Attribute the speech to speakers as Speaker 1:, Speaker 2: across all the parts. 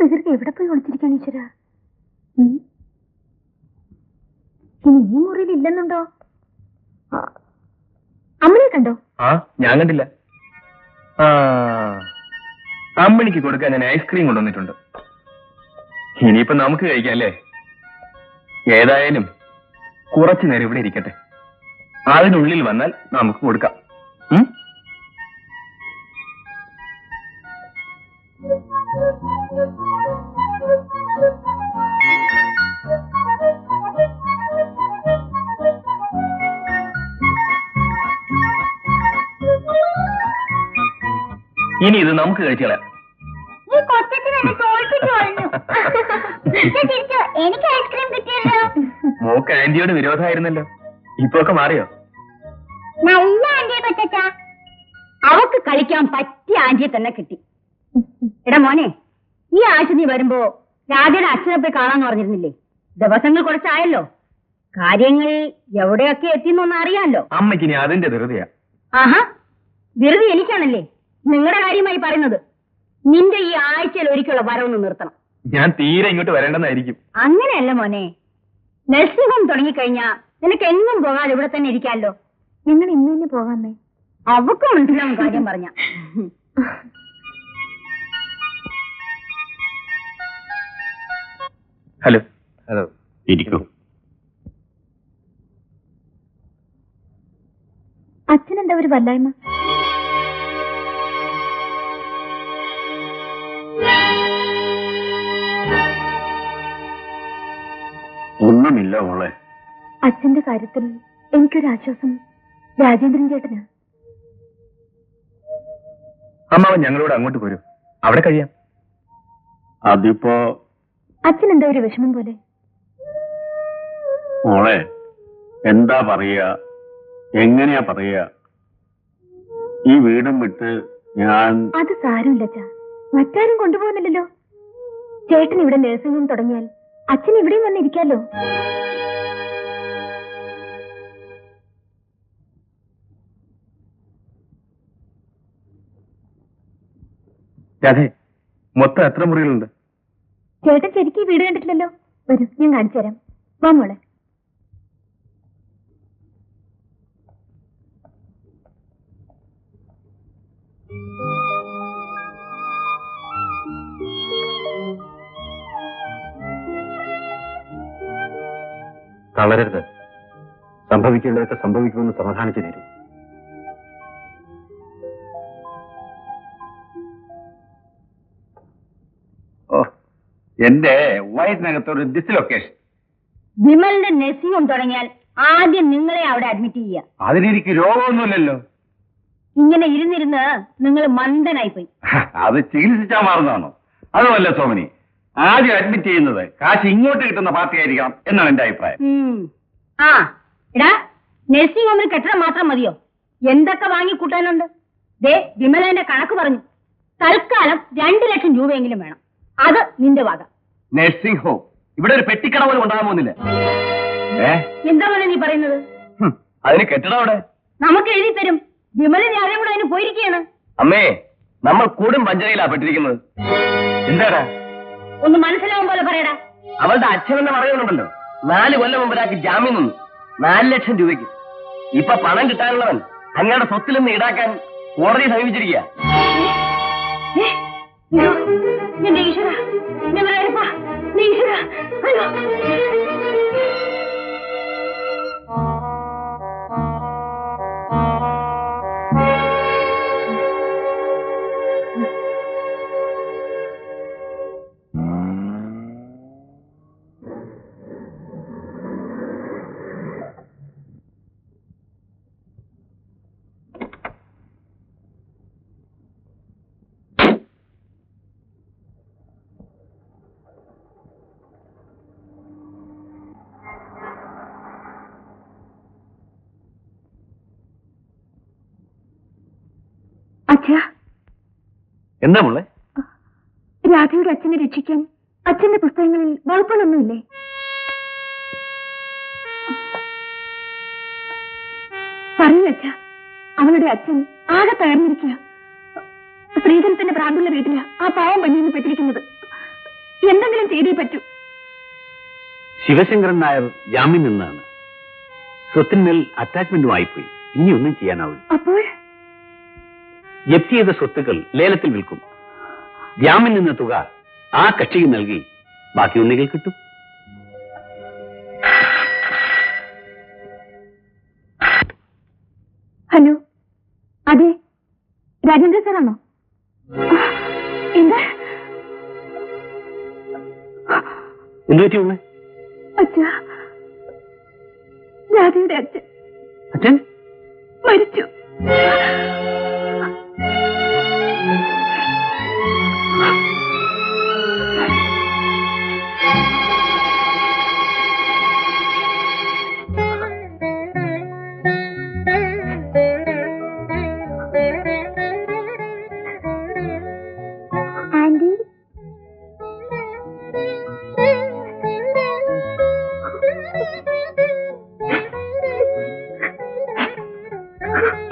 Speaker 1: പ്രകൃതി എവിടെ പോയി ഒളിച്ചിരിക്കാൻ ഈശ്വര? ഇനി ഈ മുറിയിൽ ഇല്ലെന്നുണ്ടോ? അമ്മയെ കണ്ടോ?
Speaker 2: ഞാൻ കണ്ടില്ല. അമ്മണിക്ക് കൊടുക്കാൻ ഞാൻ ഐസ്ക്രീം കൊണ്ടുവന്നിട്ടുണ്ട്. ഇനിയിപ്പോ നമുക്ക് കഴിക്കാം അല്ലേ? ഏതായാലും കുറച്ചു നേരം ഇവിടെ ഇരിക്കട്ടെ. അതിനുള്ളിൽ വന്നാൽ നമുക്ക് കൊടുക്കാം. ഇനി ഇത് നമുക്ക് കഴിച്ചാലേ. മോക്ക് ആന്റിയോട് വിരോധമായിരുന്നല്ലോ, ഇപ്പൊ ഒക്കെ മാറിയോ?
Speaker 1: നല്ല ആന്റിയെ കൊച്ചാ, അവക്ക് കളിക്കാൻ പറ്റിയ ആന്റിയെ തന്നെ കിട്ടി. എടാ മോനെ, ഈ ആഴ്ച നീ വരുമ്പോ രാധയുടെ അച്ഛനെ പോയി കാണാന്ന് പറഞ്ഞിരുന്നില്ലേ? ദിവസങ്ങൾ കുറച്ചായല്ലോ, കാര്യങ്ങൾ എവിടെയൊക്കെ എത്തിയെന്നൊന്നും അറിയാമല്ലോ.
Speaker 2: അമ്മയ്ക്ക് ഇനി അതിന്റെ ധൃതിയാ.
Speaker 1: ആഹാ, ധൃതി എനിക്കാണല്ലേ നിങ്ങളുടെ കാര്യമായി പറയുന്നത്. നിന്റെ ഈ ആഴ്ചയിൽ ഒരിക്കലുള്ള വരവൊന്ന് നിർത്തണം.
Speaker 2: ഞാൻ തീരെ ഇങ്ങോട്ട് വരേണ്ടെന്നായിരിക്കും.
Speaker 1: അങ്ങനെയല്ല മോനെ, നഴ്സിംഗ് ഹോം തുടങ്ങിക്കഴിഞ്ഞാ നിനക്ക് എങ്ങും പോകാതെ ഇവിടെ തന്നെ ഇരിക്കാമല്ലോ. നിങ്ങൾ ഇന്ന് തന്നെ പോകാന്നേ. അവക്ക് മനസ്സിലാവും കാര്യം പറഞ്ഞ.
Speaker 2: ഹലോ. ഹലോ, ഇരിക്കൂ.
Speaker 1: അച്ഛനെന്താ ഒരു വല്ലായ്മ?
Speaker 2: ഒന്നുമില്ല മോളെ.
Speaker 1: അച്ഛന്റെ കാര്യത്തിൽ എനിക്കൊരാശ്വാസം രാജേന്ദ്രൻ ചേട്ടനാ.
Speaker 2: അമ്മാവൻ ഞങ്ങളോട് അങ്ങോട്ട് പോരും, അവിടെ കഴിയാം. അതിപ്പോ
Speaker 1: അച്ഛനെന്താ ഒരു വിഷമം പോലെ?
Speaker 2: മോളെ, എന്താ പറയാ, എങ്ങനെയാ പറയാ, ഈ വീടും വിട്ട് ഞാൻ...
Speaker 1: അത് സാരമില്ല അച്ഛാ, മറ്റാരും കൊണ്ടുപോകുന്നില്ലല്ലോ. ചേട്ടൻ ഇവിടെ നഴ്സിംഗ് ഹോം തുടങ്ങിയാൽ അച്ഛൻ ഇവിടെയും വന്നിരിക്കാലോ.
Speaker 2: അതെ, മൊത്തം എത്ര മുറികളുണ്ട്?
Speaker 1: ചേട്ടൻ ശരിക്കും ഈ വീട് കണ്ടിട്ടില്ലല്ലോ. വരൂ, ഞാൻ കാണിച്ചു തരാം. വാ മോളെ.
Speaker 2: തളരരുത്, സംഭവിക്കേണ്ടതൊക്കെ സംഭവിക്കുമെന്ന് സമാധാനിച്ചു തരൂ. ഓ, എന്റെ വയറ്റിനകത്തൊരു ഡിസ്ലൊക്കേഷൻ.
Speaker 1: വിമലിന്റെ നഴ്സിംഗ് ഹോം തുടങ്ങിയാൽ ആദ്യം നിങ്ങളെ അവിടെ അഡ്മിറ്റ് ചെയ്യുക.
Speaker 2: അതിനെനിക്ക് രോഗമൊന്നുമില്ലല്ലോ.
Speaker 1: ഇങ്ങനെ ഇരുന്നിരുന്ന് നിങ്ങൾ മന്ദനായി പോയി.
Speaker 2: അത് ചികിത്സിച്ചാൽ മാറുന്നതാണോ? അതുമല്ല സോമനി, ആദ്യം അഡ്മിറ്റ് ചെയ്യുന്നത് കാശ് ഇങ്ങോട്ട് കിട്ടുന്ന പാർട്ടി ആയിരിക്കണം എന്നാണ് എന്റെ അഭിപ്രായം.
Speaker 1: ആ എടാ, നഴ്സിംഗ് ഹോമിൽ കെട്ടിടം മാത്രം മതിയോ? എന്തൊക്കെ വാങ്ങിക്കൂട്ടാനുണ്ട്? ദേ, വിമലന്റെ കണക്ക് പറഞ്ഞു. തൽക്കാലം 2 ലക്ഷം രൂപയെങ്കിലും വേണം. അത് നിന്റെ വക.
Speaker 2: നഴ്സിംഗ് ഹോം ഇവിടെ ഒരു പെട്ടിക്കട പോലും ഉണ്ടാകാൻ പോകുന്നില്ല.
Speaker 1: എന്താ പോലെ നീ പറയുന്നത്?
Speaker 2: അതിന് കെട്ടിടം അവിടെ
Speaker 1: നമുക്ക് എഴുതി തരും. വിമലൻ ആരെയും കൂടെ അതിന് പോയിരിക്കുകയാണ്.
Speaker 2: അമ്മേ, നമ്മൾ കൂടും പഞ്ചരയിലാ പെട്ടിരിക്കുന്നത്. എന്താടാ?
Speaker 1: ഒന്ന് മനസ്സിലാവും പോലെ പറയടാ.
Speaker 2: അവളുടെ അച്ഛനെന്ന് പറയുന്നുണ്ടല്ലോ, 4 കൊല്ലം മുമ്പ് ഒരാൾക്ക് ജാമ്യം നിന്നു 4 ലക്ഷം രൂപയ്ക്ക്. ഇപ്പൊ പണം കിട്ടാനുള്ളവൻ അങ്ങയുടെ സ്വത്തിൽ നിന്ന് ഈടാക്കാൻ കോടതിയെ സമീപിച്ചിരിക്കുക.
Speaker 1: എന്റെ ഈശ്വര, ഈശ്വര, അയ്യോ. അച്ഛാ,
Speaker 2: എന്താ മോളെ?
Speaker 1: രാധയുടെ അച്ഛനെ രക്ഷിക്കാൻ അച്ഛന്റെ പുസ്തകങ്ങളിൽ വകുപ്പുകളൊന്നുമില്ലേ? പറയൂ അച്ഛാ, അവളുടെ അച്ഛൻ ആകെ തകർന്നിരിക്കുക. സ്ത്രീധനത്തിന്റെ ഭ്രാന്തുള്ള വീട്ടില് ആ പാവം പണിയെന്ന് പെട്ടിരിക്കുന്നത്. എന്തെങ്കിലും ചെയ്തേ പറ്റൂ.
Speaker 3: ശിവശങ്കരൻ നായർ ജാമ്യം നിന്നാണ്. സ്വത്തിന്മേൽ അറ്റാച്ച്മെന്റുമായിപ്പോയി. ഇനി ഒന്നും ചെയ്യാനാവില്ല.
Speaker 1: അപ്പോൾ
Speaker 3: ജപ്തി ചെയ്ത സ്വത്തുക്കൾ ലേലത്തിൽ വിൽക്കും. ജാമ്യം നിന്ന തുക ആ കക്ഷിക്ക് നൽകി ബാക്കി ഒന്നുകിൽ കിട്ടും.
Speaker 1: ഹലോ, അതെ, രാജേന്ദ്ര സാറാണോ? എന്താ
Speaker 3: എന്തു പറ്റി ഉള്ളേ?
Speaker 1: അച്ഛാ, രാധയുടെ അച്ഛൻ
Speaker 3: അച്ഛൻ
Speaker 1: മരിച്ചു. ആന്റി,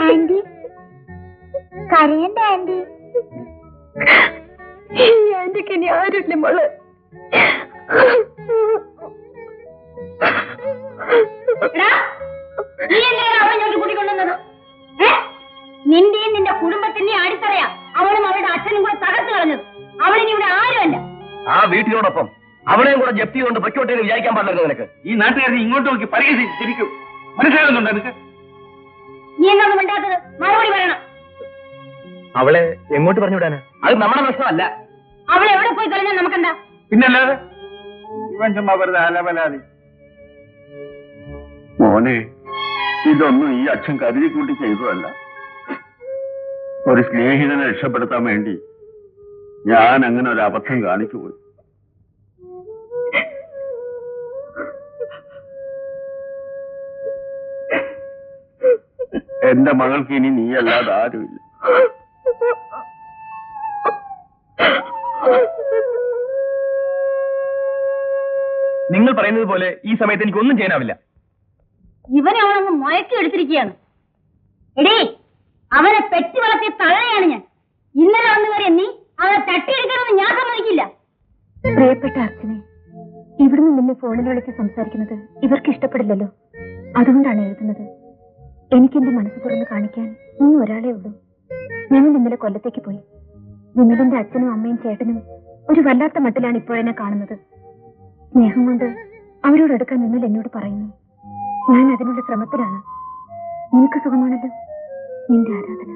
Speaker 1: ആന്റി കരയണ്ട ആന്റി. ഈ ആന്റിക്ക് ഇനി ആരുമില്ല മോള്. നിന്റെയും നിന്റെ കുടുംബത്തിന്റെയും അടിത്തറയാ അവളും അവളുടെ അച്ഛനും കൂടെ തകർത്ത് കളഞ്ഞത്. അവളിനി ഇവിടെ ആരുമല്ല.
Speaker 2: ആ വീട്ടിനോടൊപ്പം അവളെയും കൂടെ ജപ്തി കൊണ്ട് പൊയ്ക്കോട്ടെ എന്ന് വിചാരിക്കാൻ പാടില്ലായിരുന്നു നിനക്ക്.
Speaker 3: ഈ നാട്ടുകാരെ ഇങ്ങോട്ട് നോക്കി പരിഹസിച്ച് ചിരിക്കും. മനസ്സിലാകുന്നുണ്ടോ നിനക്ക്?
Speaker 1: നീ എന്നൊന്നും മിണ്ടാത്തത് മറുപടി പറയണം.
Speaker 2: അവളെ എങ്ങോട്ട് പറഞ്ഞു വിടാനാ? അത് നമ്മുടെ പ്രശ്നമല്ല.
Speaker 1: അവൾ എവിടെ പോയി കളഞ്ഞാൽ നമുക്കെന്താ?
Speaker 3: പിന്നല്ലാതെ ഇവൻ ചുമ്മാ വെറുതെ അലപലാതി. മോനെ, ഇതൊന്നും ഈ അച്ഛൻ കരുതി കൂട്ടി ചെയ്തതല്ല. ഒരു സ്നേഹിതനെ രക്ഷപ്പെടുത്താൻ വേണ്ടി ഞാൻ അങ്ങനെ ഒരു അബദ്ധം കാണിച്ചു പോയി. എന്റെ മകൾക്ക് ഇനി നീയല്ലാതെ ആരുമില്ല.
Speaker 2: നിങ്ങൾ പറയുന്നത് പോലെ ഈ സമയത്ത് എനിക്കൊന്നും ചെയ്യാനാവില്ല.
Speaker 1: ഇവനെ അവനങ്ങ് മയക്കി എടുത്തിരിക്കുകയാണ്. എടേ, അവനെ പെറ്റി വളർത്തിയ തള്ളയാണ് ഞാൻ. ഇന്നലെ വന്നു കയറിയ നീ അവനെ തട്ടിയെടുക്കണമെന്ന് ഞാൻ സമ്മതിക്കില്ല. പ്രിയപ്പെട്ട അർച്ചനെ, ഇവിടുന്ന് നിന്നെ ഫോണിൽ വിളിച്ച് സംസാരിക്കുന്നത് ഇവർക്ക് ഇഷ്ടപ്പെടില്ലല്ലോ. അതുകൊണ്ടാണ് എഴുതുന്നത്. എനിക്കെന്റെ മനസ്സ് തുറന്ന് കാണിക്കാൻ നീ ഒരാളേ ഉള്ളൂ. ഞങ്ങൾ ഇന്നലെ കൊല്ലത്തേക്ക് പോയി. വിമലിന്റെ അച്ഛനും അമ്മയും ചേട്ടനും ഒരു വല്ലാത്ത മട്ടിലാണ് ഇപ്പോഴെന്നെ കാണുന്നത്. സ്നേഹം കൊണ്ട് അവരോടെടുക്കാൻ വിമൽ എന്നോട് പറയുന്നു. ഞാൻ അതിനുള്ള ശ്രമത്തിലാണ്. നിനക്ക് സുഖമാണല്ലോ? നിന്റെ ആരാധന.